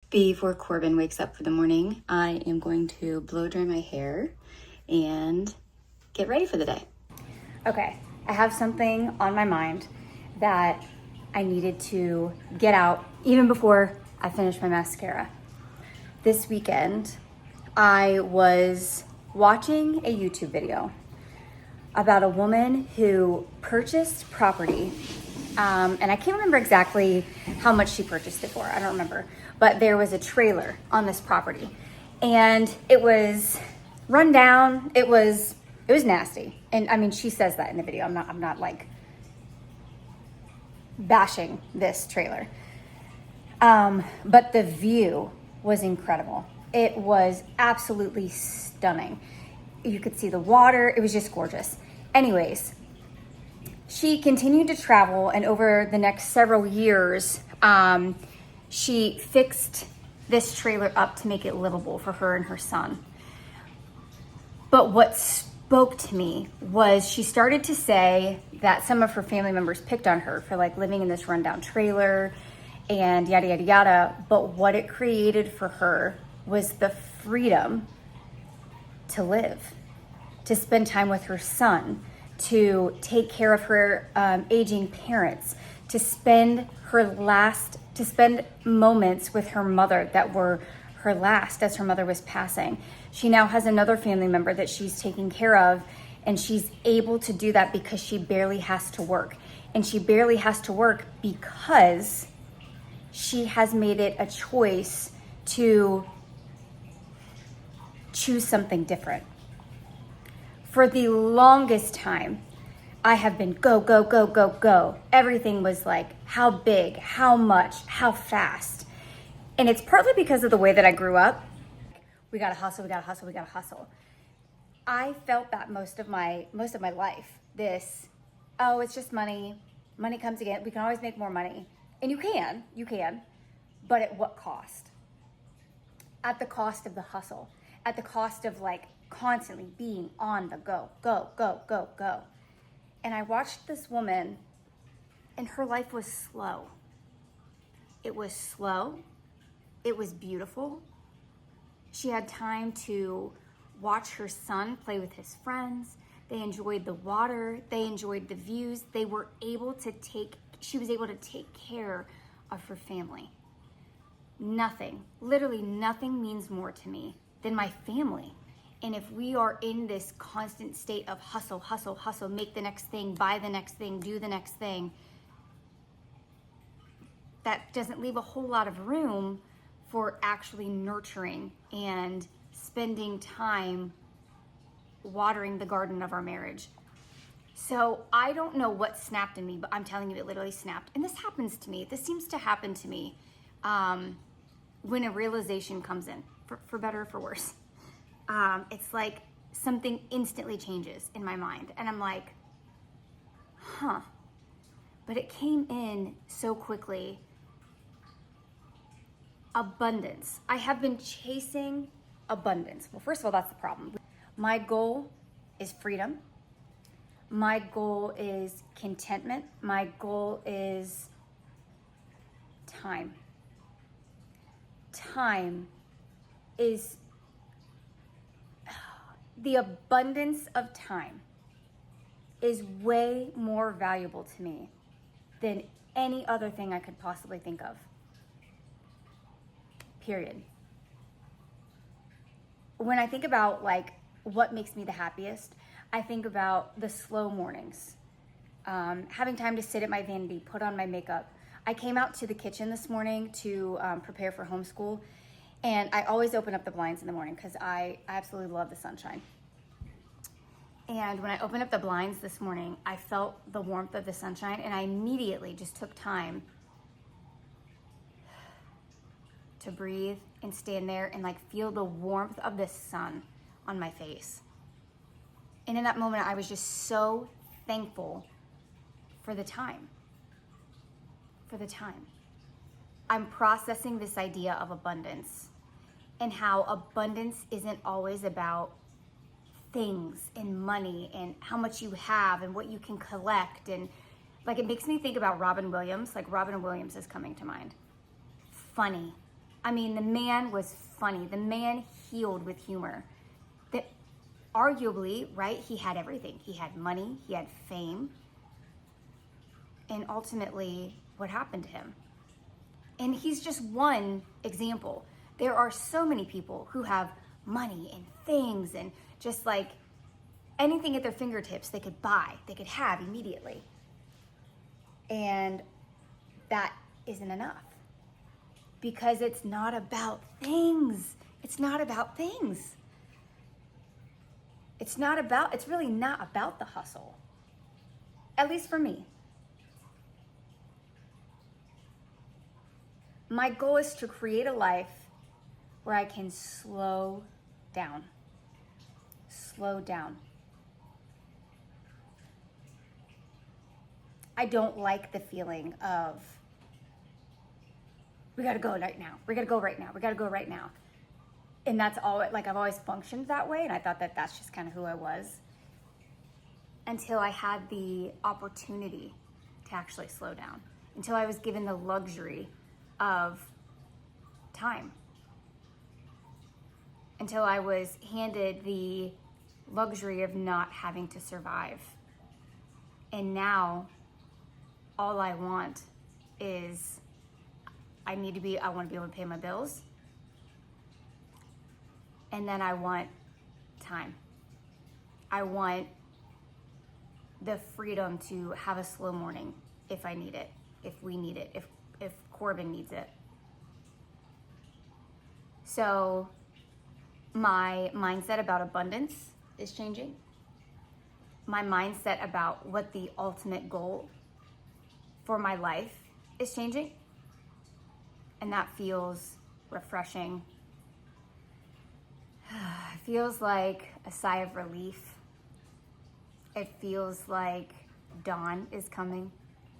Before Corbin wakes up for the morning, I am going to blow dry my hair and get ready for the day. Okay, I have something on my mind that I needed to get out even before I finished my mascara. This weekend, I was watching a YouTube video about a woman who purchased property, and I can't remember exactly how much she purchased it for. I don't remember, but there was a trailer on this property, and it was run down. It was nasty, and I mean, she says that in the video. I'm not like bashing this trailer, but the view was incredible. It was absolutely stunning. You could see the water. It was just gorgeous. Anyways, she continued to travel, and over the next several years, she fixed this trailer up to make it livable for her and her son. But what spoke to me was she started to say that some of her family members picked on her for like living in this rundown trailer and yada, yada, yada. But what it created for her was the freedom to live, to spend time with her son, to take care of her aging parents, to spend moments with her mother that were her last as her mother was passing. She now has another family member that she's taking care of, and she's able to do that because she barely has to work. And she barely has to work because she has made it a choice to choose something different. For the longest time, I have been go, go, go, go, go. Everything was like, how big, how much, how fast. And it's partly because of the way that I grew up. We gotta hustle, we gotta hustle, we gotta hustle. I felt that most of my life. This, oh, it's just money. Money comes again. We can always make more money. And you can, but at what cost? At the cost of the hustle. At the cost of like constantly being on the go, go, go, go, go. And I watched this woman, and her life was slow. It was slow. It was beautiful. She had time to watch her son play with his friends. They enjoyed the water. They enjoyed the views. She was able to take care of her family. Nothing, literally nothing means more to me than my family. And if we are in this constant state of hustle, hustle, hustle, make the next thing, buy the next thing, do the next thing, that doesn't leave a whole lot of room for actually nurturing and spending time watering the garden of our marriage. So I don't know what snapped in me, but I'm telling you, it literally snapped. And this happens to me. This seems to happen to me when a realization comes in, for better or for worse. It's like something instantly changes in my mind. And I'm like, huh. But it came in so quickly. Abundance. I have been chasing abundance. Well, first of all, that's the problem. My goal is freedom. My goal is contentment. My goal is time. Time is the abundance of time is way more valuable to me than any other thing I could possibly think of. Period. When I think about like what makes me the happiest, I think about the slow mornings, having time to sit at my vanity, put on my makeup. I came out to the kitchen this morning to prepare for homeschool, and I always open up the blinds in the morning because I absolutely love the sunshine. And when I opened up the blinds this morning, I felt the warmth of the sunshine, and I immediately just took time to breathe and stand there and like feel the warmth of the sun on my face. And in that moment, I was just so thankful for the time. I'm processing this idea of abundance and how abundance isn't always about things and money and how much you have and what you can collect. And like, it makes me think about Robin Williams. Like, Robin Williams is coming to mind. Funny, I mean, the man was funny. The man healed with humor. That arguably, right, he had everything. He had money, he had fame, and ultimately, what happened to him? And he's just one example. There are so many people who have money and things and just like anything at their fingertips they could buy, they could have immediately. And that isn't enough because it's not about things. It's not about things. It's really not about the hustle. At least for me. My goal is to create a life where I can slow down. Slow down. I don't like the feeling of, we gotta go right now. We gotta go right now. We gotta go right now. And that's all, like I've always functioned that way. And I thought that that's just kind of who I was until I had the opportunity to actually slow down. Until I was given the luxury of time. Until I was handed the luxury of not having to survive. And now all I want is, I want to be able to pay my bills. And then I want time. I want the freedom to have a slow morning if I need it, if we need it, if Corbin needs it. So my mindset about abundance is changing. My mindset about what the ultimate goal for my life is changing. And that feels refreshing. It feels like a sigh of relief. It feels like dawn is coming.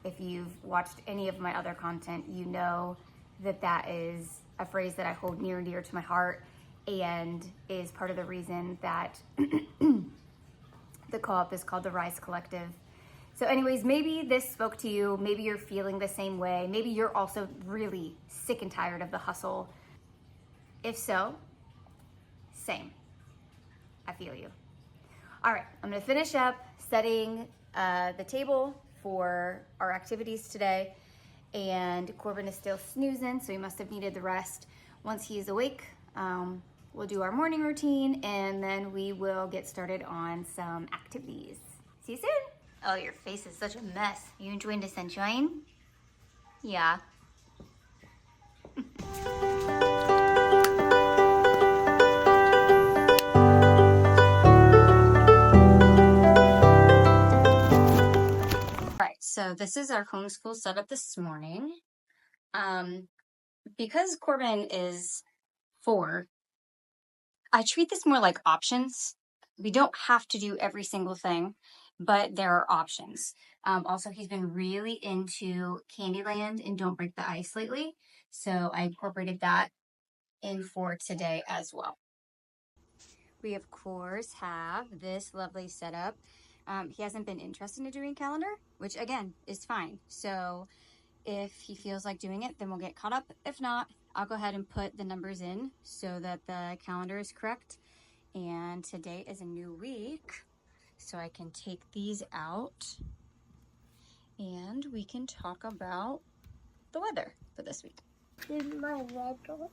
If you've watched any of my other content, you know that that is a phrase that I hold near and dear to my heart and is part of the reason that the co-op is called the Rise Collective. So anyways, maybe this spoke to you. Maybe you're feeling the same way. Maybe you're also really sick and tired of the hustle. If so, same. I feel you. All right, I'm gonna finish up setting the table for our activities today. And Corbin is still snoozing, so he must have needed the rest. Once he's awake, we'll do our morning routine and then we will get started on some activities. See you soon. Oh, your face is such a mess. You enjoying the sunshine? Yeah. Right, so this is our homeschool setup this morning. Because Corbin is 4, I treat this more like options. We don't have to do every single thing, but there are options. Also, he's been really into Candyland and Don't Break the Ice lately, so I incorporated that in for today as well. We, of course, have this lovely setup. He hasn't been interested in doing calendar, which, again, is fine. So if he feels like doing it, then we'll get caught up. If not, I'll go ahead and put the numbers in so that the calendar is correct. And today is a new week, so I can take these out and we can talk about the weather for this week. Is my weather?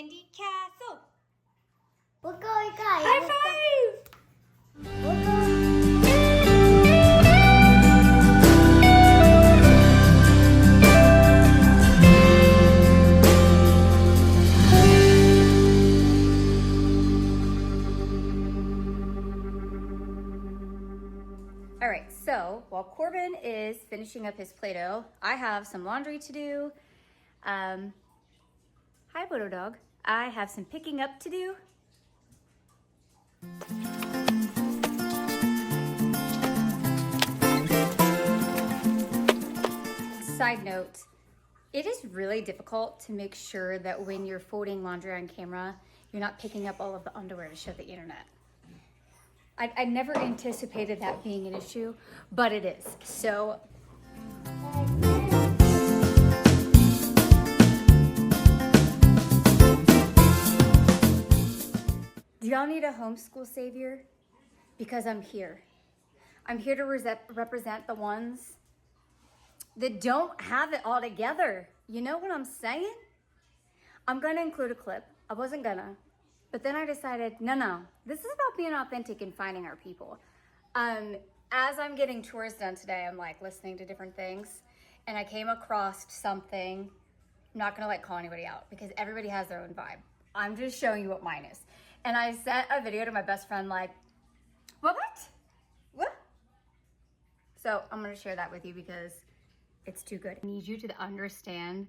candy castle. We're going, guys. High five! We're going. All right, so while Corbin is finishing up his Play-Doh, I have some laundry to do. Hi, Bodo Dog. I have some picking up to do. Side note, it is really difficult to make sure that when you're folding laundry on camera, you're not picking up all of the underwear to show the internet. I never anticipated that being an issue, but it is. So, do y'all need a homeschool savior? Because I'm here. I'm here to represent the ones that don't have it all together. You know what I'm saying? I'm gonna include a clip. I wasn't gonna. But then I decided, no, this is about being authentic and finding our people. As I'm getting chores done today, I'm like listening to different things, and I came across something. I'm not gonna call anybody out because everybody has their own vibe. I'm just showing you what mine is. And I sent a video to my best friend like, what? So I'm gonna share that with you because it's too good. I need you to understand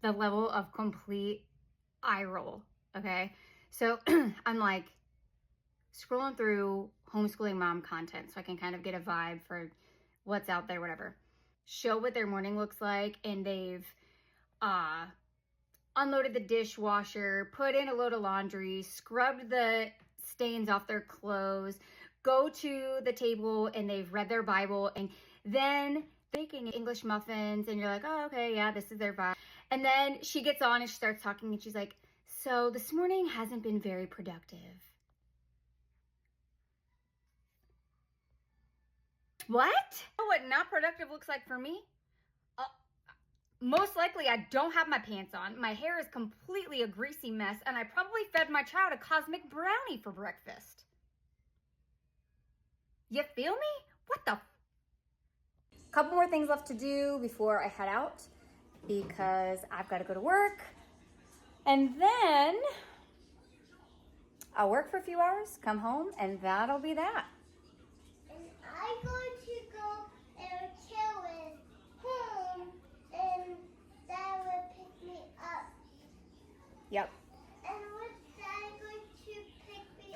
the level of complete eye roll, okay? So I'm like scrolling through homeschooling mom content so I can kind of get a vibe for what's out there, whatever. Show what their morning looks like, and they've unloaded the dishwasher, put in a load of laundry, scrubbed the stains off their clothes, go to the table and they've read their Bible, and then baking English muffins, and you're like, oh, okay, yeah, this is their vibe. And then she gets on and she starts talking and she's like, so this morning hasn't been very productive. What? What not productive looks like for me? Most likely I don't have my pants on. My hair is completely a greasy mess, and I probably fed my child a cosmic brownie for breakfast. You feel me? What the? Couple more things left to do before I head out because I've got to go to work. And then I'll work for a few hours, come home, and that'll be that. And I'm going to go and chill with home, and Dad will pick me up. Yep. And what's Dad going to pick me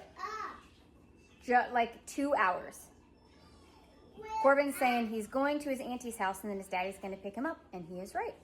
up? Like 2 hours. Corbin's saying he's going to his auntie's house and then his daddy's going to pick him up, and he is right.